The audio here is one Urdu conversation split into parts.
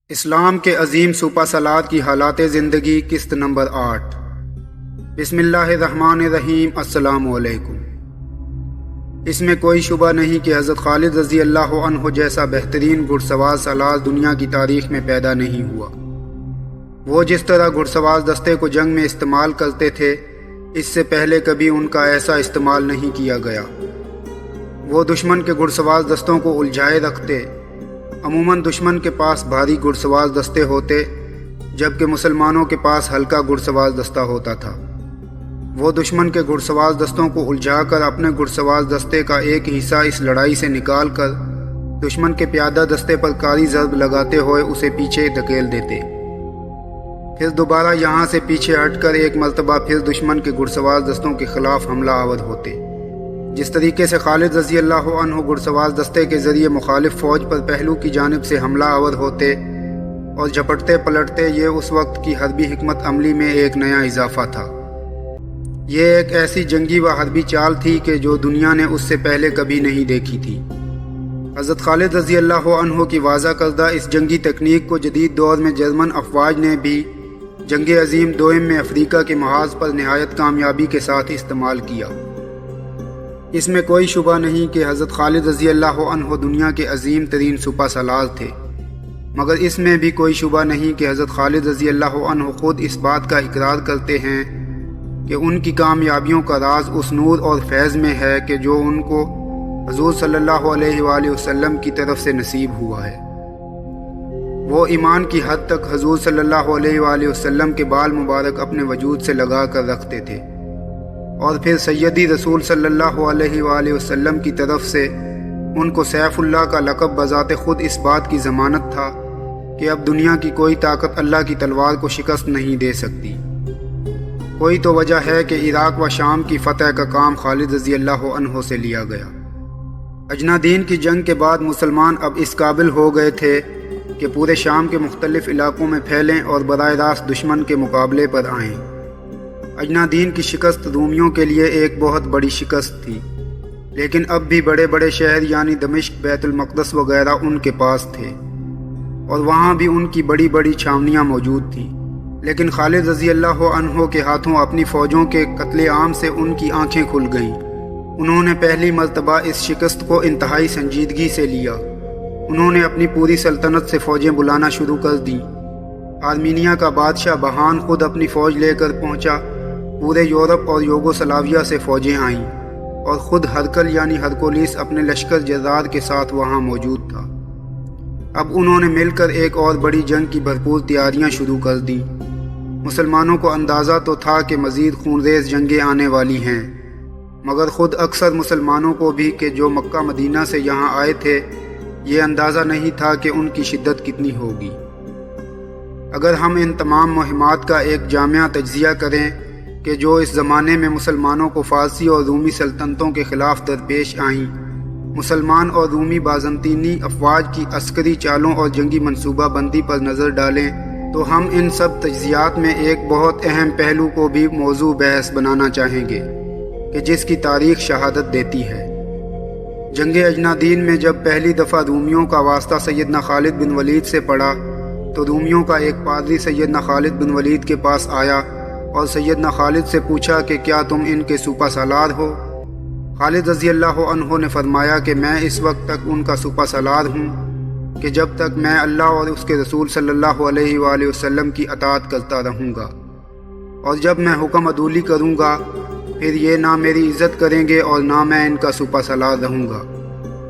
اسلام کے عظیم سپہ سالار کی حالات زندگی قسط نمبر 8۔ بسم اللہ الرحمن الرحیم۔ السلام علیکم۔ اس میں کوئی شبہ نہیں کہ حضرت خالد رضی اللہ عنہ جیسا بہترین گھڑ سوار سالار دنیا کی تاریخ میں پیدا نہیں ہوا۔ وہ جس طرح گھڑ سوار دستے کو جنگ میں استعمال کرتے تھے، اس سے پہلے کبھی ان کا ایسا استعمال نہیں کیا گیا۔ وہ دشمن کے گھڑ سوار دستوں کو الجھائے رکھتے۔ عموماً دشمن کے پاس بھاری گھڑ سوار دستے ہوتے، جبکہ مسلمانوں کے پاس ہلکا گھڑ سوار دستہ ہوتا تھا۔ وہ دشمن کے گھڑ سوار دستوں کو الجھا کر اپنے گھڑ سوار دستے کا ایک حصہ اس لڑائی سے نکال کر دشمن کے پیادہ دستے پر کاری ضرب لگاتے ہوئے اسے پیچھے دھکیل دیتے۔ پھر دوبارہ یہاں سے پیچھے ہٹ کر ایک مرتبہ پھر دشمن کے گھڑ سوار دستوں کے خلاف حملہ آور ہوتے۔ جس طریقے سے خالد رضی اللہ عنہ گھڑ سوار دستے کے ذریعے مخالف فوج پر پہلو کی جانب سے حملہ آور ہوتے اور جھپٹتے پلٹتے، یہ اس وقت کی حربی حکمت عملی میں ایک نیا اضافہ تھا۔ یہ ایک ایسی جنگی و حربی چال تھی کہ جو دنیا نے اس سے پہلے کبھی نہیں دیکھی تھی۔ حضرت خالد رضی اللہ عنہ کی واضح کردہ اس جنگی تکنیک کو جدید دور میں جرمن افواج نے بھی جنگ عظیم دوئم میں افریقہ کے محاذ پر نہایت کامیابی کے ساتھ استعمال کیا۔ اس میں کوئی شبہ نہیں کہ حضرت خالد رضی اللہ عنہ دنیا کے عظیم ترین سپہ سالار تھے، مگر اس میں بھی کوئی شبہ نہیں کہ حضرت خالد رضی اللہ عنہ خود اس بات کا اقرار کرتے ہیں کہ ان کی کامیابیوں کا راز اس نور اور فیض میں ہے کہ جو ان کو حضور صلی اللہ علیہ وآلہ وسلم کی طرف سے نصیب ہوا ہے۔ وہ ایمان کی حد تک حضور صلی اللہ علیہ وآلہ وسلم کے بال مبارک اپنے وجود سے لگا کر رکھتے تھے، اور پھر سیدی رسول صلی اللہ علیہ وآلہ وسلم کی طرف سے ان کو سیف اللہ کا لقب بذات خود اس بات کی ضمانت تھا کہ اب دنیا کی کوئی طاقت اللہ کی تلوار کو شکست نہیں دے سکتی۔ کوئی تو وجہ ہے کہ عراق و شام کی فتح کا کام خالد رضی اللہ عنہ سے لیا گیا۔ اجنادین کی جنگ کے بعد مسلمان اب اس قابل ہو گئے تھے کہ پورے شام کے مختلف علاقوں میں پھیلیں اور براہ راست دشمن کے مقابلے پر آئیں۔ اجنادین کی شکست رومیوں کے لیے ایک بہت بڑی شکست تھی، لیکن اب بھی بڑے بڑے شہر یعنی دمشق، بیت المقدس وغیرہ ان کے پاس تھے، اور وہاں بھی ان کی بڑی بڑی چھاونیاں موجود تھیں۔ لیکن خالد رضی اللہ عنہ کے ہاتھوں اپنی فوجوں کے قتل عام سے ان کی آنکھیں کھل گئیں۔ انہوں نے پہلی مرتبہ اس شکست کو انتہائی سنجیدگی سے لیا۔ انہوں نے اپنی پوری سلطنت سے فوجیں بلانا شروع کر دیں۔ آرمینیا کا بادشاہ بہان خود اپنی فوج لے کر پہنچا۔ پورے یورپ اور یوگوسلاویہ سے فوجیں آئیں، اور خود ہرکل یعنی ہرکولیس اپنے لشکر جرار کے ساتھ وہاں موجود تھا۔ اب انہوں نے مل کر ایک اور بڑی جنگ کی بھرپور تیاریاں شروع کر دیں۔ مسلمانوں کو اندازہ تو تھا کہ مزید خونریز جنگیں آنے والی ہیں، مگر خود اکثر مسلمانوں کو بھی کہ جو مکہ مدینہ سے یہاں آئے تھے، یہ اندازہ نہیں تھا کہ ان کی شدت کتنی ہوگی۔ اگر ہم ان تمام مہمات کا ایک جامع تجزیہ کریں کہ جو اس زمانے میں مسلمانوں کو فارسی اور رومی سلطنتوں کے خلاف درپیش آئیں، مسلمان اور رومی بازنطینی افواج کی عسکری چالوں اور جنگی منصوبہ بندی پر نظر ڈالیں، تو ہم ان سب تجزیات میں ایک بہت اہم پہلو کو بھی موضوع بحث بنانا چاہیں گے کہ جس کی تاریخ شہادت دیتی ہے۔ جنگ اجنادین میں جب پہلی دفعہ رومیوں کا واسطہ سیدنا خالد بن ولید سے پڑا، تو رومیوں کا ایک پادری سیدنا خالد بن ولید کے پاس آیا اور سیدنا خالد سے پوچھا کہ کیا تم ان کے سپہ سالار ہو؟ خالد رضی اللہ عنہ نے فرمایا کہ میں اس وقت تک ان کا سپہ سالار ہوں کہ جب تک میں اللہ اور اس کے رسول صلی اللہ علیہ وآلہ وسلم کی اطاعت کرتا رہوں گا، اور جب میں حکم عدولی کروں گا پھر یہ نہ میری عزت کریں گے اور نہ میں ان کا سپہ سالار رہوں گا۔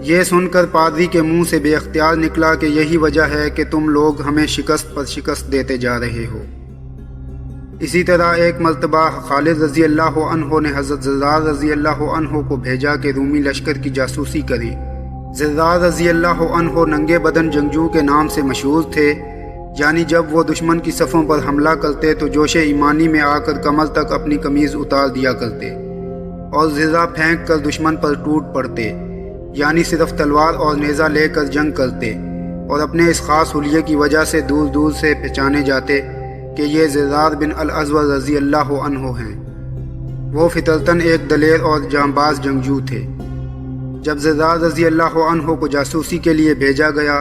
یہ سن کر پادری کے منہ سے بے اختیار نکلا کہ یہی وجہ ہے کہ تم لوگ ہمیں شکست پر شکست دیتے جا رہے ہو۔ اسی طرح ایک مرتبہ خالد رضی اللہ عنہ نے حضرت زرار رضی اللہ عنہ کو بھیجا کہ رومی لشکر کی جاسوسی کریں۔ زرار رضی اللہ عنہ ننگے بدن جنگجو کے نام سے مشہور تھے، یعنی جب وہ دشمن کی صفوں پر حملہ کرتے تو جوش ایمانی میں آ کر کمر تک اپنی قمیض اتار دیا کرتے اور زرہ پھینک کر دشمن پر ٹوٹ پڑتے، یعنی صرف تلوار اور نیزہ لے کر جنگ کرتے، اور اپنے اس خاص حلیے کی وجہ سے دور دور سے پہچانے جاتے کہ یہ زرار بن الازور رضی اللہ عنہ ہیں۔ وہ فطرتاً ایک دلیر اور جانباز جنگجو تھے۔ جب زرار رضی اللہ عنہ کو جاسوسی کے لیے بھیجا گیا